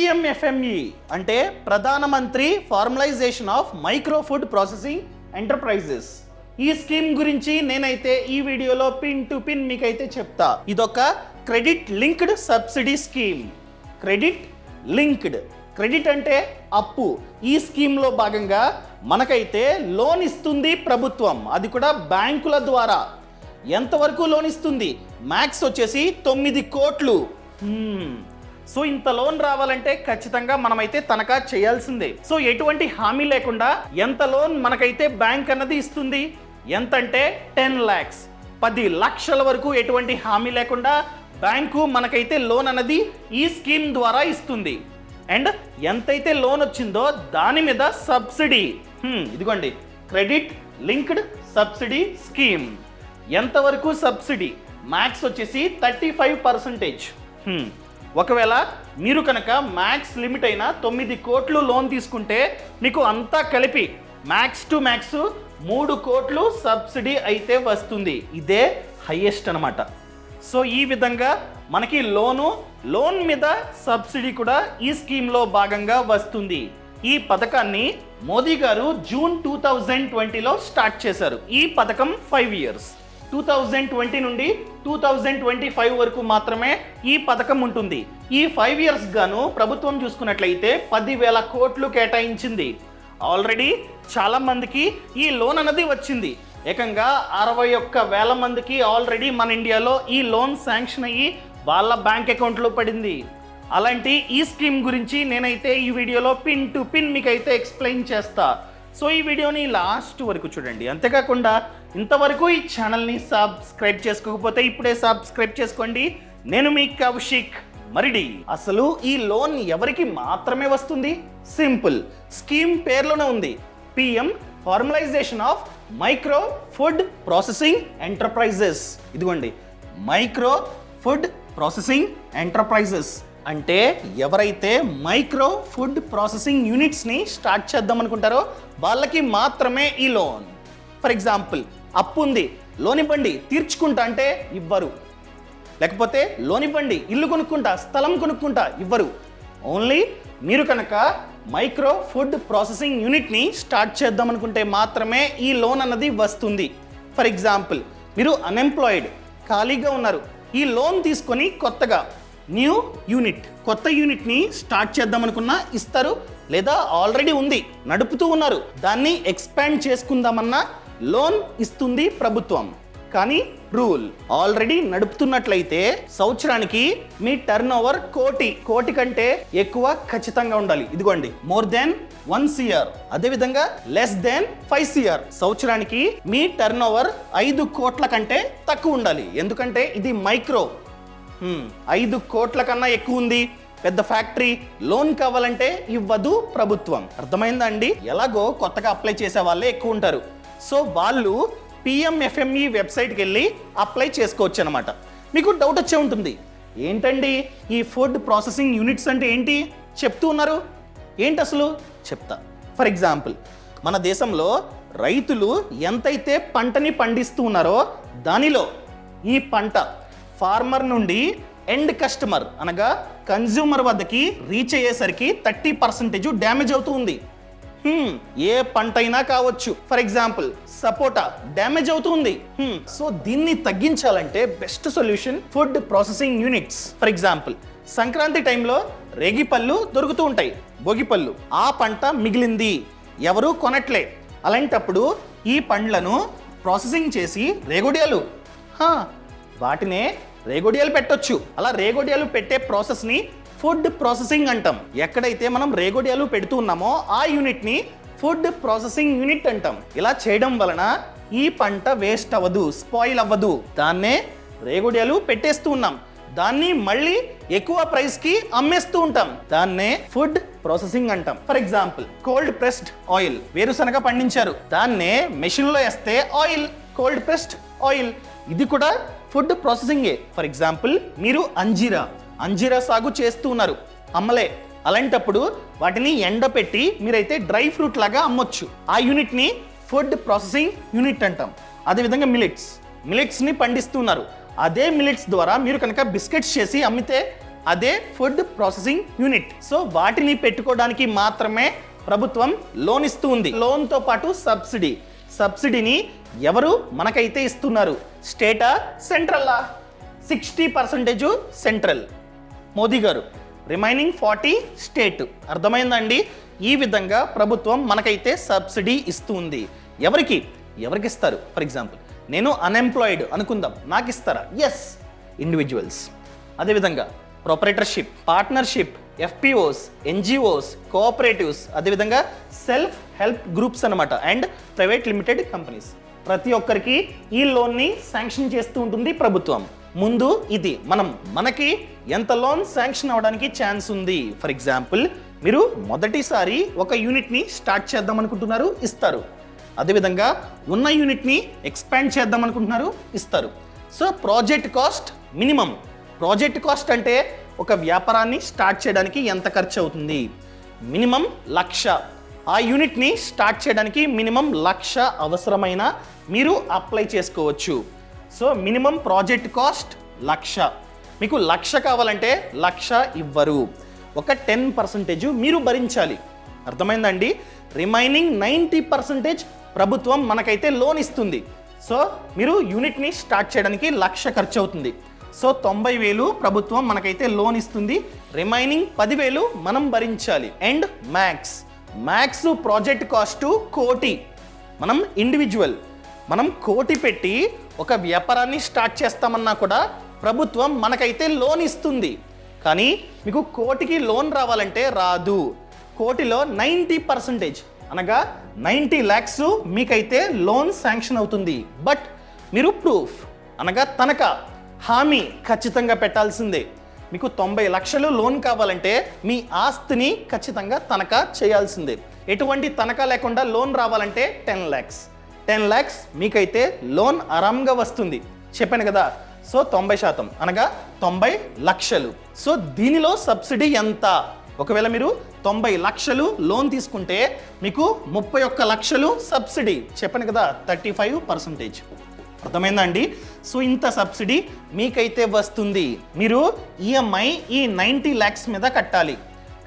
PMFME అంటే ప్రధానమంత్రి formalisation of micro food processing enterprises. ఈ స్కీమ్ గురించి నేనైతే ఈ వీడియోలో పిన్ టు పిన్ మీకైతే చెప్తా. ఇదొక credit linked subsidy scheme. Credit linked, credit అంటే అప్పు. ఈ స్కీమ్లో భాగంగా మనకైతే లోన్ ఇస్తుంది ప్రభుత్వం, అది కూడా బ్యాంకుల ద్వారా. ఎంతవరకు లోన్ ఇస్తుంది? మ్యాక్స్ వచ్చేసి 9 కోట్లు. సో ఇంత లోన్ రావాలంటే ఖచ్చితంగా మనమైతే తనఖా చేయాల్సిందే. సో ఎటువంటి హామీ లేకుండా ఎంత లోన్ మనకైతే బ్యాంక్ అన్నది ఇస్తుంది? ఎంతంటే 10 lakhs, 10 లక్షల వరకు ఎటువంటి హామీ లేకుండా బ్యాంకు మనకైతే లోన్ అన్నది ఈ స్కీమ్ ద్వారా ఇస్తుంది. అండ్ ఎంతైతే లోన్ వచ్చిందో దాని మీద సబ్సిడీ. ఇదిగోండి, క్రెడిట్ లింక్డ్ సబ్సిడీ స్కీమ్. ఎంతవరకు సబ్సిడీ? మ్యాక్స్ వచ్చేసి 35%. ఒకవేళ మీరు కనుక మ్యాక్స్ లిమిట్ అయిన 9 కోట్లు లోన్ తీసుకుంటే మీకు అంతా కలిపి మ్యాక్స్ టు మ్యాక్స్ 3 కోట్లు సబ్సిడీ అయితే వస్తుంది. ఇదే హైయెస్ట్ అనమాట. సో ఈ విధంగా మనకి లోన్ మీద సబ్సిడీ కూడా ఈ స్కీమ్లో భాగంగా వస్తుంది. ఈ పథకాన్ని మోదీ గారు జూన్ 2020లో స్టార్ట్ చేశారు. ఈ పథకం 5 years, 2020 నుండి 2025 వరకు మాత్రమే ఈ పథకం ఉంటుంది. ఈ 5 years గాను ప్రభుత్వం చూసుకున్నట్లయితే 10,000 కోట్లు కేటాయించింది. ఆల్రెడీ చాలా మందికి ఈ లోన్ అనేది వచ్చింది. ఏకంగా 61,000 మందికి ఆల్రెడీ మన ఇండియాలో ఈ లోన్ శాంక్షన్ అయ్యి వాళ్ళ బ్యాంక్ అకౌంట్లో పడింది. అలాంటి ఈ స్కీమ్ గురించి నేనైతే ఈ వీడియోలో పిన్ టు పిన్ మీకైతే ఎక్స్ప్లెయిన్ చేస్తా. సో ఈ వీడియోని లాస్ట్ వరకు చూడండి. అంతేకాకుండా ఇంతవరకు ఈ ఛానల్ని సబ్స్క్రైబ్ చేసుకోకపోతే ఇప్పుడే సబ్స్క్రైబ్ చేసుకోండి. నేను మీ కౌశిక్ మరిడి. అసలు ఈ లోన్ ఎవరికి మాత్రమే వస్తుంది? సింపుల్, స్కీమ్ పేర్లోనే ఉంది, PM formalisation of micro food processing enterprises. ఇదిగోండి, మైక్రో ఫుడ్ ప్రాసెసింగ్ ఎంటర్ప్రైజెస్ అంటే ఎవరైతే మైక్రో ఫుడ్ ప్రాసెసింగ్ యూనిట్స్ని స్టార్ట్ చేద్దాం అనుకుంటారో వాళ్ళకి మాత్రమే ఈ లోన్. ఫర్ ఎగ్జాంపుల్, అప్పు ఉంది, లోన్ ఇవ్వండి తీర్చుకుంటా అంటే ఇవ్వరు. లేకపోతే లోన్ ఇవ్వండి ఇల్లు కొనుక్కుంటా, స్థలం కొనుక్కుంటా, ఇవ్వరు. ఓన్లీ మీరు కనుక మైక్రో ఫుడ్ ప్రాసెసింగ్ యూనిట్ని స్టార్ట్ చేద్దాం అనుకుంటే మాత్రమే ఈ లోన్ అన్నది వస్తుంది. ఫర్ ఎగ్జాంపుల్, మీరు అన్ఎంప్లాయిడ్, ఖాళీగా ఉన్నారు, ఈ లోన్ తీసుకొని కొత్తగా కొత్త యూనిట్ని స్టార్ట్ చేద్దాం అనుకున్నా ఇస్తారు. లేదా ఆల్రెడీ ఉంది, నడుపుతూ ఉన్నారు, దాన్ని ఎక్స్పాండ్ చేసుకుందామన్నా లోన్ ఇస్తుంది ప్రభుత్వం. కానీ రూల్, ఆల్రెడీ నడుపుతున్నట్లయితే సంవత్సరానికి మీ టర్న్ ఓవర్ కోటి కంటే ఎక్కువ ఖచ్చితంగా ఉండాలి. ఇదిగోండి, మోర్ దాన్ 1 CR, అదేవిధంగా లెస్ దాన్ 5 CR. సంవత్సరానికి మీ టర్న్ ఓవర్ 5 కోట్ల కంటే తక్కువ ఉండాలి. ఎందుకంటే ఇది మైక్రో. 5 కోట్ల కన్నా ఎక్కువ ఉంది, పెద్ద ఫ్యాక్టరీ, లోన్ కావాలంటే ఇవ్వదు ప్రభుత్వం. అర్థమైందా అండి? ఎలాగో కొత్తగా అప్లై చేసే వాళ్ళే ఎక్కువ ఉంటారు. సో వాళ్ళు పిఎంఎఫ్ఎంఈ వెబ్సైట్కి వెళ్ళి అప్లై చేసుకోవచ్చు అనమాట. మీకు డౌట్ వచ్చే ఉంటుంది, ఏంటండి ఈ ఫుడ్ ప్రాసెసింగ్ యూనిట్స్ అంటే ఏంటి చెప్తూ ఉన్నారు, ఏంటి అసలు చెప్తా. ఫర్ ఎగ్జాంపుల్, మన దేశంలో రైతులు ఎంతైతే పంటని పండిస్తూ ఉన్నారో దానిలో ఈ పంట ఫార్మర్ నుండి ఎండ్ కస్టమర్ అనగా కన్జ్యూమర్ వద్దకి రీచ్ అయ్యేసరికి 30% డ్యామేజ్ అవుతూ ఉంది. ఏ పంట అయినా కావచ్చు. ఫర్ ఎగ్జాంపుల్, సపోటా డ్యామేజ్ అవుతుంది. సో దీన్ని తగ్గించాలంటే best solution food processing units. For example, Sankranti టైంలో రేగిపళ్ళు దొరుకుతూ ఉంటాయి, భోగిపళ్ళు. ఆ పంట మిగిలింది, ఎవరు కొనట్లే. అలాంటప్పుడు ఈ పండ్లను ప్రాసెసింగ్ చేసి రేగొడియాలు, వాటినే రేగొడియాలు పెట్టొచ్చు. అలా రేగొడియాలు పెట్టే ప్రాసెస్ని ఫుడ్ ప్రాసెసింగ్ అంటాం. ఎక్కడైతే మనం రేగొడియాలు పెడుతూ ఉన్నామో ఆ యూనిట్ని ఫుడ్ ప్రాసెసింగ్ యూనిట్ అంటాం. ఇలా చేయడం వలన ఈ పంట వేస్ట్ అవ్వదు, స్పాయిల్ అవ్వదు. దాన్నే రేగొడియాలు పెట్టేస్తూ ఉన్నాం, దాన్ని మళ్ళీ ఎక్కువ ప్రైస్కి అమ్మేస్తూ ఉంటాం. దాన్నే ఫుడ్ ప్రాసెసింగ్ అంటాం. For example, cold pressed oil, వేరుశనగ పండించారు, దాన్నే మెషిన్లో వేస్తే ఆయిల్, కోల్డ్ ప్రెస్డ్ ఆయిల్. ఇది కూడా ఫుడ్ ప్రాసెసింగే. ఫర్ ఎగ్జాంపుల్, మీరు అంజీరా సాగు చేస్తూ ఉన్నారు, అమ్మలే. అలాంటప్పుడు వాటిని ఎండపెట్టి మీరైతే డ్రై ఫ్రూట్ లాగా అమ్మొచ్చు. ఆ యూనిట్ని ఫుడ్ ప్రాసెసింగ్ యూనిట్ అంటాం. అదేవిధంగా మిలెట్స్ని పండిస్తున్నారు, అదే మిలెట్స్ ద్వారా మీరు కనుక బిస్కెట్స్ చేసి అమ్మితే అదే ఫుడ్ ప్రాసెసింగ్ యూనిట్. సో వాటిని పెట్టుకోవడానికి మాత్రమే ప్రభుత్వం లోన్ ఇస్తూ ఉంది. లోన్తో పాటు సబ్సిడీని ఎవరు మనకైతే ఇస్తున్నారు? స్టేటా, సెంట్రల్లా? 60% సెంట్రల్, మోదీ గారు, రిమైనింగ్ 40 స్టేట్. అర్థమైందండి? ఈ విధంగా ప్రభుత్వం మనకైతే సబ్సిడీ ఇస్తుంది. ఎవరికి ఇస్తారు? ఫర్ ఎగ్జాంపుల్ నేను అన్ఎంప్లాయిడ్ అనుకుందాం, నాకు ఇస్తారా? Yes, individuals. అదేవిధంగా proprietorship, partnership, FPOs, NGOs, cooperatives, అదేవిధంగా సెల్ఫ్ హెల్ప్ గ్రూప్స్ అనమాట, అండ్ ప్రైవేట్ లిమిటెడ్ కంపెనీస్. ప్రతి ఒక్కరికి ఈ లోన్ని శాంక్షన్ చేస్తూ ఉంటుంది ప్రభుత్వం. ముందు ఇది మనకి ఎంత లోన్ శాంక్షన్ అవ్వడానికి ఛాన్స్ ఉంది? ఫర్ ఎగ్జాంపుల్ మీరు మొదటిసారి ఒక యూనిట్ని స్టార్ట్ చేద్దాం అనుకుంటున్నారు, ఇస్తారు. అదేవిధంగా ఉన్న యూనిట్ని ఎక్స్పాండ్ చేద్దాం అనుకుంటున్నారు, ఇస్తారు. So project cost minimum. Project cost అంటే ఒక వ్యాపారాన్ని స్టార్ట్ చేయడానికి ఎంత ఖర్చు అవుతుంది? మినిమం 1,00,000. ఆ యూనిట్ని స్టార్ట్ చేయడానికి మినిమం 1,00,000 అవసరమైన మీరు అప్లై చేసుకోవచ్చు. So minimum project cost 1,00,000. మీకు 1,00,000 కావాలంటే 1,00,000 ఇవ్వరు. ఒక 10% మీరు భరించాలి. అర్థమైందండి? రిమైనింగ్ 90% ప్రభుత్వం మనకైతే లోన్ ఇస్తుంది. సో మీరు యూనిట్ని స్టార్ట్ చేయడానికి 1,00,000 ఖర్చు అవుతుంది. సో 90,000 ప్రభుత్వం మనకైతే లోన్ ఇస్తుంది. రిమైనింగ్ 10,000 మనం భరించాలి. And max project cost 1,00,000. మనం ఇండివిజువల్, మనం 1,00,000 పెట్టి ఒక వ్యాపారాన్ని స్టార్ట్ చేస్తామన్నా కూడా ప్రభుత్వం మనకైతే లోన్ ఇస్తుంది. కానీ మీకు 1,00,000కి లోన్ రావాలంటే రాదు. 1,00,000లో 90%, అనగా 90 lakhs మీకైతే లోన్ శాంక్షన్ అవుతుంది. బట్ మీరు ప్రూఫ్, అనగా తనఖా, హామీ ఖచ్చితంగా పెట్టాల్సిందే. మీకు 90 లక్షలు లోన్ కావాలంటే మీ ఆస్తిని ఖచ్చితంగా తనఖా చేయాల్సిందే. ఎటువంటి తనఖా లేకుండా లోన్ రావాలంటే 10 lakhs మీకైతే లోన్ ఆరాంగా వస్తుంది. చెప్పాను కదా. సో 90%, అనగా 90 లక్షలు. సో దీనిలో సబ్సిడీ ఎంత? ఒకవేళ మీరు 90 లక్షలు లోన్ తీసుకుంటే మీకు 31 లక్షలు సబ్సిడీ. చెప్పాను కదా, 35%. అర్థమైందా అండి? సో ఇంత సబ్సిడీ మీకైతే వస్తుంది. మీరు ఈఎంఐ ఈ 90 lakhs మీద కట్టాలి.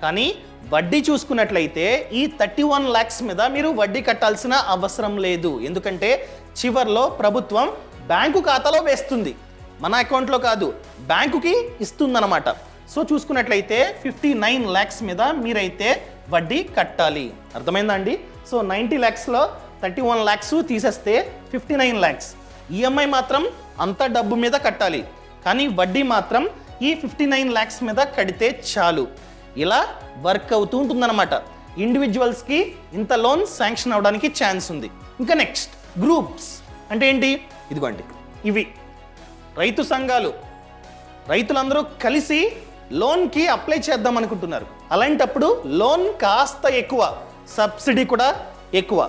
కానీ వడ్డీ చూసుకున్నట్లయితే ఈ 31 lakhs మీద మీరు వడ్డీ కట్టాల్సిన అవసరం లేదు. ఎందుకంటే చివర్లో ప్రభుత్వం బ్యాంకు ఖాతాలో వేస్తుంది, మన అకౌంట్లో కాదు, బ్యాంకుకి ఇస్తుందన్నమాట. సో చూసుకున్నట్లయితే 59 lakhs మీద మీరైతే వడ్డీ కట్టాలి. అర్థమైందా అండి? సో 90 lakhsలో 31 lakhs తీసేస్తే 59 lakhs. ఈఎంఐ మాత్రం అంత డబ్బు మీద కట్టాలి, కానీ వడ్డీ మాత్రం ఈ 59 lakhs మీద కడితే చాలు. ఇలా వర్క్ అవుతూ ఉంటుందన్నమాట. ఇండివిజువల్స్కి ఇంత లోన్ శాంక్షన్ అవడానికి ఛాన్స్ ఉంది. ఇంకా నెక్స్ట్ గ్రూప్స్ అంటే ఏంటి? ఇదిగోండి, ఇవి రైతు సంఘాలు. రైతులందరూ కలిసి లోన్కి అప్లై చేద్దాం అనుకుంటున్నారు. అలాంటప్పుడు లోన్ కాస్త ఎక్కువ, సబ్సిడీ కూడా ఎక్కువ.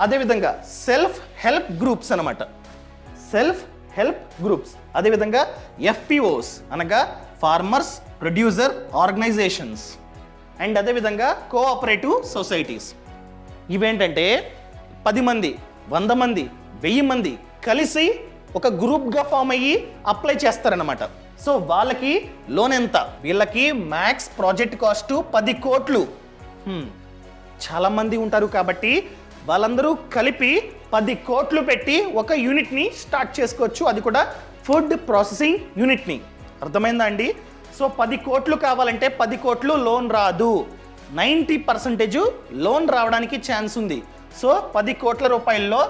అదేవిధంగా సెల్ఫ్ హెల్ప్ గ్రూప్స్ అనమాట, సెల్ఫ్ హెల్ప్ గ్రూప్స్. అదేవిధంగా ఎఫ్పిఓస్, అనగా ఫార్మర్స్ ప్రొడ్యూసర్ ఆర్గనైజేషన్స్. అండ్ అదేవిధంగా కోఆపరేటివ్ సొసైటీస్. ఇవేంటంటే 10 మంది, 100 మంది, 1000 మంది కలిసి ఒక గ్రూప్గా ఫామ్ అయ్యి అప్లై చేస్తారనమాట. సో వాళ్ళకి లోన్ ఎంత? వీళ్ళకి మ్యాక్స్ ప్రాజెక్ట్ కాస్ట్ 10 కోట్లు. చాలామంది ఉంటారు కాబట్టి వాళ్ళందరూ కలిపి 10 కోట్లు పెట్టి ఒక యూనిట్ని స్టార్ట్ చేసుకోవచ్చు. అది కూడా ఫుడ్ ప్రాసెసింగ్ యూనిట్ని. అర్థమైందా అండి? సో 10 కోట్లు కావాలంటే 10 కోట్లు లోన్ రాదు. 90% లోన్ రావడానికి ఛాన్స్ ఉంది. సో 10 కోట్ల రూపాయల్లో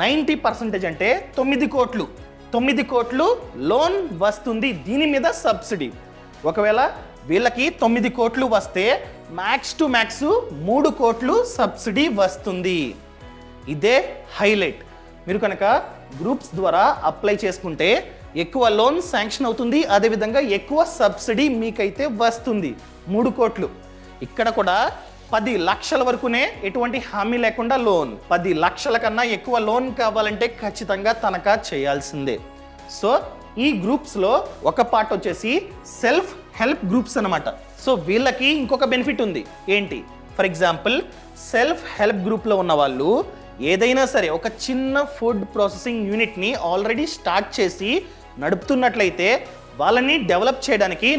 90% అంటే 9 కోట్లు. 9 కోట్లు లోన్ వస్తుంది. దీని మీద సబ్సిడీ. ఒకవేళ వీళ్ళకి 9 కోట్లు వస్తే మ్యాక్స్ టు మ్యాక్స్ 3 కోట్లు సబ్సిడీ వస్తుంది. ఇదే హైలైట్. మీరు కనుక గ్రూప్స్ ద్వారా అప్లై చేసుకుంటే ఎక్కువ లోన్ శాంక్షన్ అవుతుంది. అదేవిధంగా ఎక్కువ సబ్సిడీ మీకైతే వస్తుంది. 3 కోట్లు. ఇక్కడ కూడా 10 లక్షల వరకునే ఎటువంటి హామీ లేకుండా లోన్. 10 లక్షల కన్నా ఎక్కువ లోన్ కావాలంటే ఖచ్చితంగా తనఖా చేయాల్సిందే. సో ఈ గ్రూప్స్లో ఒక పార్ట్ వచ్చేసి సెల్ఫ్ హెల్ప్ గ్రూప్స్ అనమాట. సో వీళ్ళకి ఇంకొక బెనిఫిట్ ఉంది. ఏంటి? ఫర్ ఎగ్జాంపుల్ సెల్ఫ్ హెల్ప్ గ్రూప్లో ఉన్న వాళ్ళు ఏదైనా సరే ఒక చిన్న ఫుడ్ ప్రాసెసింగ్ యూనిట్ని ఆల్రెడీ స్టార్ట్ చేసి నడుపుతున్నట్లయితే వాళ్ళని డెవలప్ చేయడానికి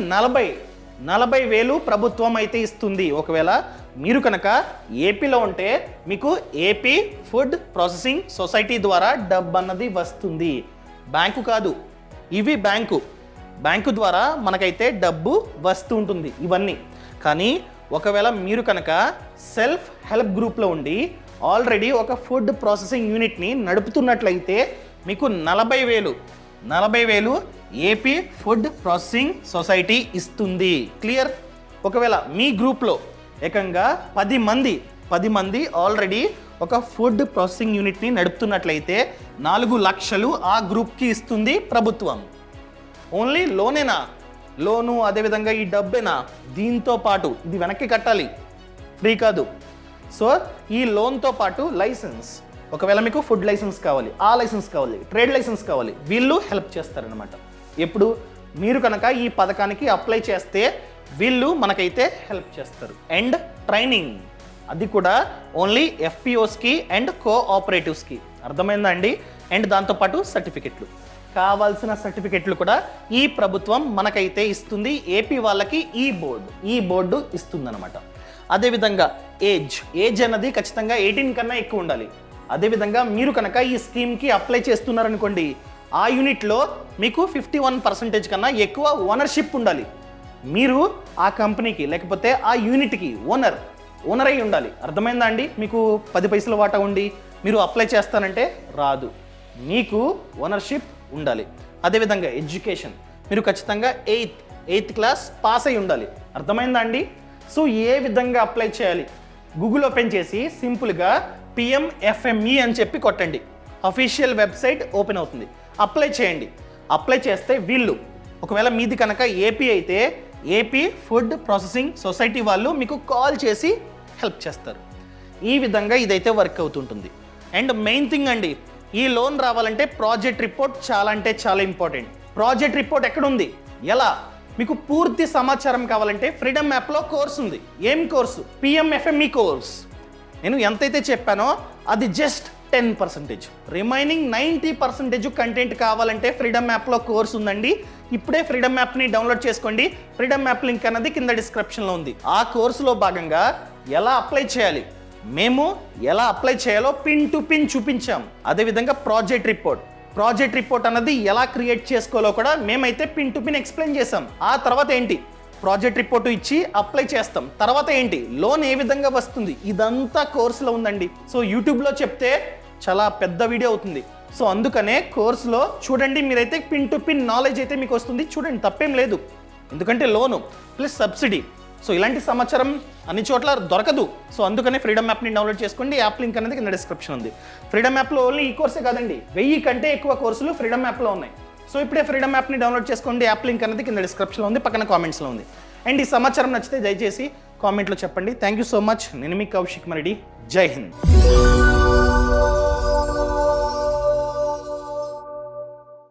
40,000 ప్రభుత్వం అయితే ఇస్తుంది. ఒకవేళ మీరు కనుక ఏపీలో ఉంటే మీకు ఏపీ ఫుడ్ ప్రాసెసింగ్ సొసైటీ ద్వారా డబ్బు అన్నది వస్తుంది. బ్యాంకు కాదు, ఇవి బ్యాంకు ద్వారా మనకైతే డబ్బు వస్తూ ఉంటుంది ఇవన్నీ. కానీ ఒకవేళ మీరు కనుక సెల్ఫ్ హెల్ప్ గ్రూప్లో ఉండి ఆల్రెడీ ఒక ఫుడ్ ప్రాసెసింగ్ యూనిట్ని నడుపుతున్నట్లయితే మీకు 40,000 ఏపీ ఫుడ్ ప్రాసెసింగ్ సొసైటీ ఇస్తుంది. క్లియర్? ఒకవేళ మీ గ్రూప్లో ఏకంగా 10 మంది ఆల్రెడీ ఒక ఫుడ్ ప్రాసెసింగ్ యూనిట్ని నడుపుతున్నట్లయితే 4 లక్షలు ఆ గ్రూప్కి ఇస్తుంది ప్రభుత్వం. ఓన్లీ లోను అదేవిధంగా ఈ డబ్బేనా? దీంతో పాటు ఇది వెనక్కి కట్టాలి, ఫ్రీ కాదు. సో ఈ లోన్తో పాటు లైసెన్స్, ఒకవేళ మీకు ఫుడ్ లైసెన్స్ కావాలి, ఆ లైసెన్స్ కావాలి, ట్రేడ్ లైసెన్స్ కావాలి, వీళ్ళు హెల్ప్ చేస్తారనమాట. ఎప్పుడు మీరు కనుక ఈ పథకానికి అప్లై చేస్తే వీళ్ళు మనకైతే హెల్ప్ చేస్తారు. అండ్ ట్రైనింగ్, అది కూడా ఓన్లీ ఎఫ్పిఓస్కి అండ్ కోఆపరేటివ్స్కి. అర్థమైందా అండి? అండ్ దాంతోపాటు సర్టిఫికెట్లు, కావాల్సిన సర్టిఫికెట్లు కూడా ఈ ప్రభుత్వం మనకైతే ఇస్తుంది. ఏపీ వాళ్ళకి ఈ బోర్డు ఇస్తుందన్నమాట. అదేవిధంగా ఏజ్ అన్నది ఖచ్చితంగా 18 కన్నా ఎక్కువ ఉండాలి. అదేవిధంగా మీరు కనుక ఈ స్కీమ్కి అప్లై చేస్తున్నారనుకోండి, ఆ యూనిట్లో మీకు 51% కన్నా ఎక్కువ ఓనర్షిప్ ఉండాలి. మీరు ఆ కంపెనీకి లేకపోతే ఆ యూనిట్కి ఓనర్ అయి ఉండాలి. అర్థమైందా అండి? మీకు 10 పైసల వాటా ఉండి మీరు అప్లై చేస్తానంటే రాదు, మీకు ఓనర్షిప్ ఉండాలి. అదేవిధంగా ఎడ్యుకేషన్, మీరు ఖచ్చితంగా 8th క్లాస్ పాస్ అయి ఉండాలి. అర్థమైందా అండి? సో ఏ విధంగా అప్లై చేయాలి? గూగుల్ ఓపెన్ చేసి సింపుల్గా PMFME అని చెప్పి కొట్టండి, అఫీషియల్ వెబ్సైట్ ఓపెన్ అవుతుంది. అప్లై చేయండి. అప్లై చేస్తే వీళ్ళు, ఒకవేళ మీది కనుక ఏపీ అయితే ఏపీ ఫుడ్ ప్రాసెసింగ్ సొసైటీ వాళ్ళు మీకు కాల్ చేసి హెల్ప్ చేస్తారు. ఈ విధంగా ఇదైతే వర్క్ అవుతుంటుంది. అండ్ మెయిన్ థింగ్ అండి, ఈ లోన్ రావాలంటే ప్రాజెక్ట్ రిపోర్ట్ చాలా అంటే చాలా ఇంపార్టెంట్. ప్రాజెక్ట్ రిపోర్ట్ ఎక్కడుంది, ఎలా? మీకు పూర్తి సమాచారం కావాలంటే ఫ్రీడమ్ యాప్లో కోర్స్ ఉంది. ఏం కోర్సు? PMFME course. నేను ఎంతైతే చెప్పానో అది జస్ట్ 10%. రిమైనింగ్ 90% కంటెంట్ కావాలంటే ఫ్రీడమ్ యాప్లో కోర్స్ ఉందండి. ఇప్పుడే ఫ్రీడమ్ యాప్ని డౌన్లోడ్ చేసుకోండి. ఫ్రీడమ్ యాప్ లింక్ అన్నది కింద డిస్క్రిప్షన్లో ఉంది. ఆ కోర్సులో భాగంగా ఎలా అప్లై చేయాలి, మేము ఎలా అప్లై చేయాలో పిన్ టు పిన్ చూపించాం. అదేవిధంగా ప్రాజెక్ట్ రిపోర్ట్ అన్నది ఎలా క్రియేట్ చేసుకోవాలో కూడా మేమైతే పిన్ టు పిన్ ఎక్స్ప్లెయిన్ చేసాం. ఆ తర్వాత ఏంటి, ప్రాజెక్ట్ రిపోర్టు ఇచ్చి అప్లై చేస్తాం. తర్వాత ఏంటి, లోన్ ఏ విధంగా వస్తుంది, ఇదంతా కోర్సులో ఉందండి. సో యూట్యూబ్లో చెప్తే చాలా పెద్ద వీడియో అవుతుంది. సో అందుకనే కోర్సులో చూడండి, మీరైతే పిన్ టు పిన్ నాలెడ్జ్ అయితే మీకు వస్తుంది. చూడండి, తప్పేం లేదు. ఎందుకంటే లోను ప్లస్ సబ్సిడీ. సో ఇలాంటి సమాచారం అన్ని చోట్ల దొరకదు. సో అందుకనే ఫ్రీడమ్ యాప్ని డౌన్లోడ్ చేసుకోండి. యాప్ లింక్ అనేది కింద డిస్క్రిప్షన్ ఉంది. ఫ్రీడమ్ యాప్లో ఓన్లీ ఈ కోర్సే కాదండి, 1000 కంటే ఎక్కువ కోర్సులు ఫ్రీడమ్ యాప్లో ఉన్నాయి. సో ఇప్పుడే ఫ్రీడమ్ యాప్ని డౌన్లోడ్ చేసుకోండి. యాప్ లింక్ అనేది కింద డిస్క్రిప్షన్లో ఉంది, పక్కన కామెంట్స్లో ఉంది. అండ్ ఈ సమాచారం నచ్చితే దయచేసి కామెంట్లో చెప్పండి. Thank you so much. నేను మీ కౌశిక్ మరెడ్డి. జై హింద్.